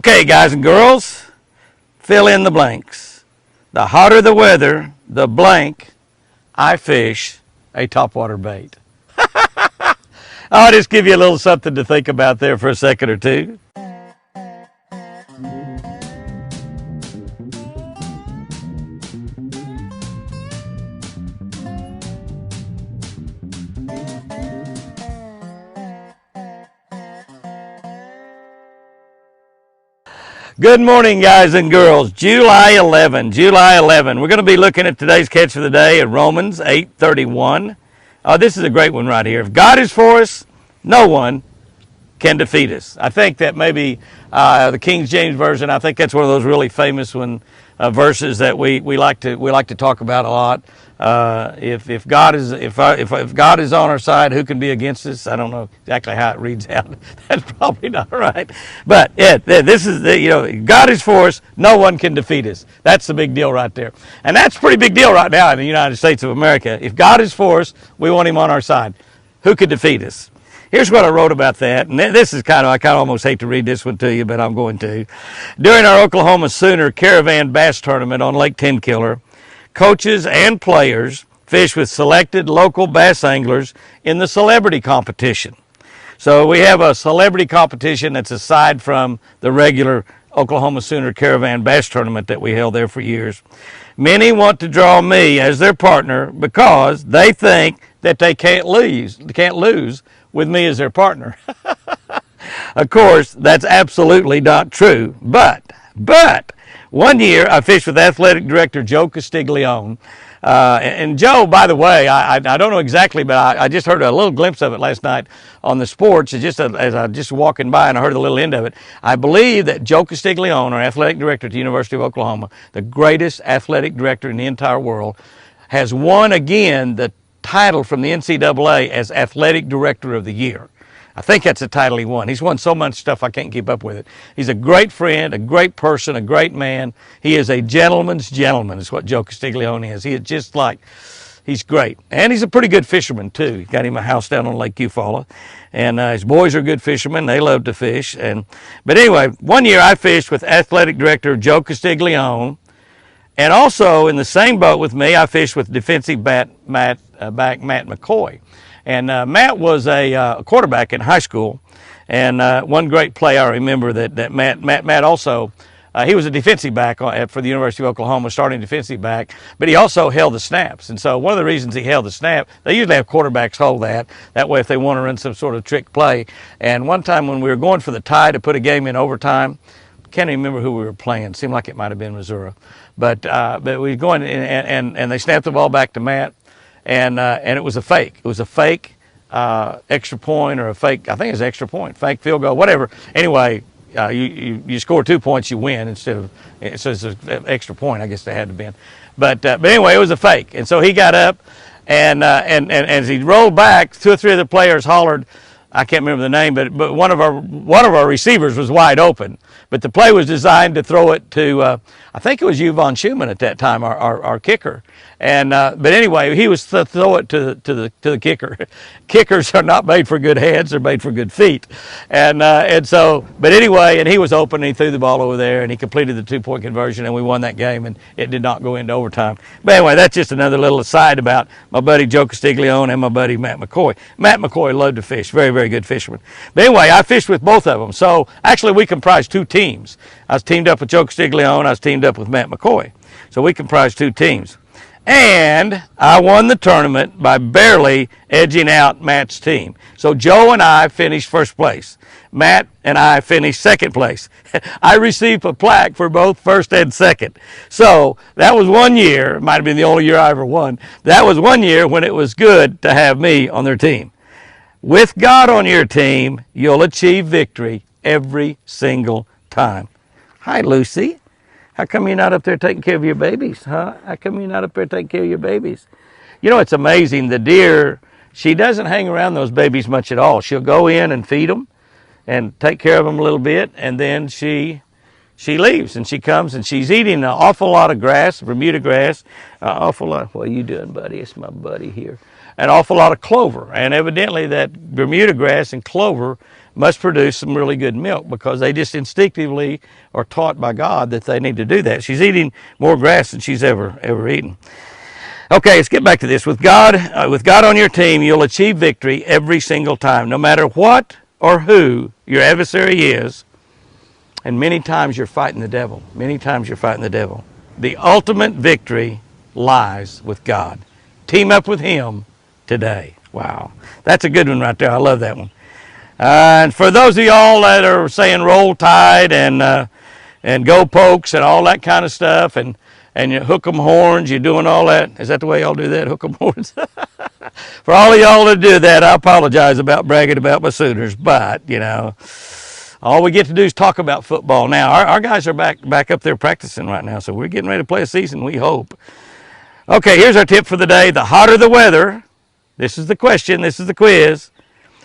Okay, guys and girls, fill in the blanks. The hotter the weather, the blank, I fish a topwater bait. I'll just give you a little something to think about there for a second or two. Good morning, guys and girls. July 11. We're going to be looking at today's catch of the day at Romans 8:31. This is a great one right here. If God is for us, no one can defeat us. I think that maybe the King James Version, I think that's one of those really famous verses that we like to talk about a lot. If God is on our side, who can be against us? I don't know exactly how it reads out. That's probably not right. But this is God is for us, no one can defeat us. That's the big deal right there. And that's a pretty big deal right now in the United States of America. If God is for us, we want him on our side. Who could defeat us? Here's what I wrote about that, and this is I almost hate to read this one to you, but I'm going to. During our Oklahoma Sooner Caravan Bass Tournament on Lake Tenkiller, coaches and players fish with selected local bass anglers in the celebrity competition. So we have a celebrity competition that's aside from the regular Oklahoma Sooner Caravan Bass Tournament that we held there for years. Many want to draw me as their partner because they think that they can't lose with me as their partner. Of course, that's absolutely not true. But one year I fished with athletic director Joe Castiglione. And Joe, by the way, I don't know exactly, but I just heard a little glimpse of it last night on the sports. As I just walking by and I heard a little end of it. I believe that Joe Castiglione, our athletic director at the University of Oklahoma, the greatest athletic director in the entire world, has won again the title from the NCAA as Athletic Director of the Year. I think that's a title he won. He's won so much stuff I can't keep up with it. He's a great friend, a great person, a great man. He is a gentleman's gentleman is what Joe Castiglione is. He is just like, he's great. And he's a pretty good fisherman too. He's got him a house down on Lake Eufaula. And his boys are good fishermen. They love to fish. But anyway, one year I fished with Athletic Director Joe Castiglione. And also in the same boat with me, I fished with defensive back Matt McCoy. And Matt was a quarterback in high school, and one great play I remember that Matt also, he was a defensive back for the University of Oklahoma, starting defensive back, but he also held the snaps. And so one of the reasons he held the snap, they usually have quarterbacks hold that way if they want to run some sort of trick play. And one time when we were going for the tie to put a game in overtime, can't even remember who we were playing. Seemed like it might have been Missouri, but we were going and they snapped the ball back to Matt, and it was a fake. It was a fake extra point or a fake. I think it was extra point, fake field goal, whatever. Anyway, you score 2 points, you win instead of so it's an extra point. I guess they had to be. But anyway, it was a fake, and so he got up and as he rolled back, 2 or 3 of the players hollered. I can't remember the name, but one of our receivers was wide open. But the play was designed to throw it to, I think it was Yvonne Schumann at that time, our kicker. And but anyway, he was to throw it to the kicker. Kickers are not made for good hands; they're made for good feet. And so, but anyway, and he was open, and he threw the ball over there, and he completed the 2-point conversion, and we won that game, and it did not go into overtime. But anyway, that's just another little aside about my buddy Joe Castiglione and my buddy Matt McCoy. Matt McCoy loved to fish, very, very good fisherman. But anyway, I fished with both of them. So actually, we comprised 2 teams. I was teamed up with Joe Castiglione. I was teamed up with Matt McCoy. So we comprised 2 teams. And I won the tournament by barely edging out Matt's team. So Joe and I finished first place. Matt and I finished second place. I received a plaque for both first and second. So that was one year. It might have been the only year I ever won. That was one year when it was good to have me on their team. With God on your team, you'll achieve victory every single time. Hi, Lucy. How come you're not up there taking care of your babies, huh? How come you're not up there taking care of your babies? You know, it's amazing. The deer, she doesn't hang around those babies much at all. She'll go in and feed them and take care of them a little bit, and then she leaves, and she comes, and she's eating an awful lot of grass, Bermuda grass, awful lot. What are you doing, buddy? It's my buddy here. An awful lot of clover, and evidently that Bermuda grass and clover must produce some really good milk because they just instinctively are taught by God that they need to do that. She's eating more grass than she's ever eaten. Okay, let's get back to this. With God on your team, you'll achieve victory every single time, no matter what or who your adversary is. And many times you're fighting the devil. Many times you're fighting the devil. The ultimate victory lies with God. Team up with Him today. Wow. That's a good one right there. I love that one. And for those of y'all that are saying roll tide and go pokes and all that kind of stuff and you hook 'em horns, you're doing all that. Is that the way y'all do that? Hook 'em horns? For all of y'all that do that, I apologize about bragging about my Sooners, but, all we get to do is talk about football now. Our guys are back up there practicing right now, so we're getting ready to play a season, we hope. Okay, here's our tip for the day. The hotter the weather, this is the question, this is the quiz,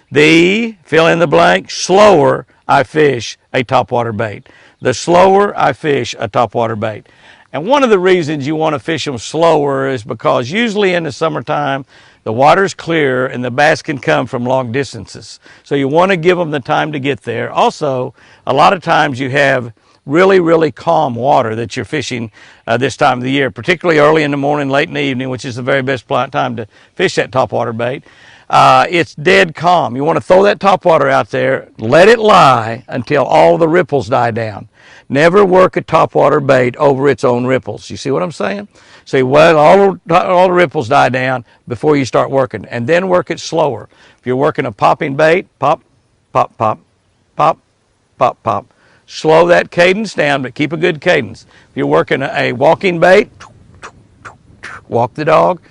the fill in the blank, slower I fish a topwater bait. The slower I fish a topwater bait. And one of the reasons you want to fish them slower is because usually in the summertime, the water's clear and the bass can come from long distances. So you want to give them the time to get there. Also, a lot of times you have really, really calm water that you're fishing this time of the year, particularly early in the morning, late in the evening, which is the very best time to fish that topwater bait. It's dead calm. You want to throw that topwater out there, let it lie until all the ripples die down. Never work a topwater bait over its own ripples. You see what I'm saying? See, well, all the ripples die down before you start working, and then work it slower. If you're working a popping bait, pop, pop, pop, pop, pop, pop. Slow that cadence down, but keep a good cadence. If you're working a walking bait, walk the dog,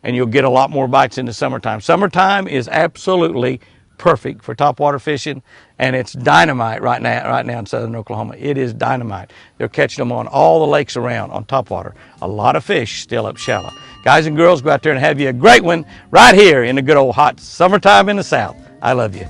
and you'll get a lot more bites in the summertime. Summertime is absolutely perfect for topwater fishing, and it's dynamite right now in southern Oklahoma. It is dynamite. They're catching them on all the lakes around on topwater. A lot of fish still up shallow. Guys and girls, go out there and have you a great one right here in the good old hot summertime in the South. I love you.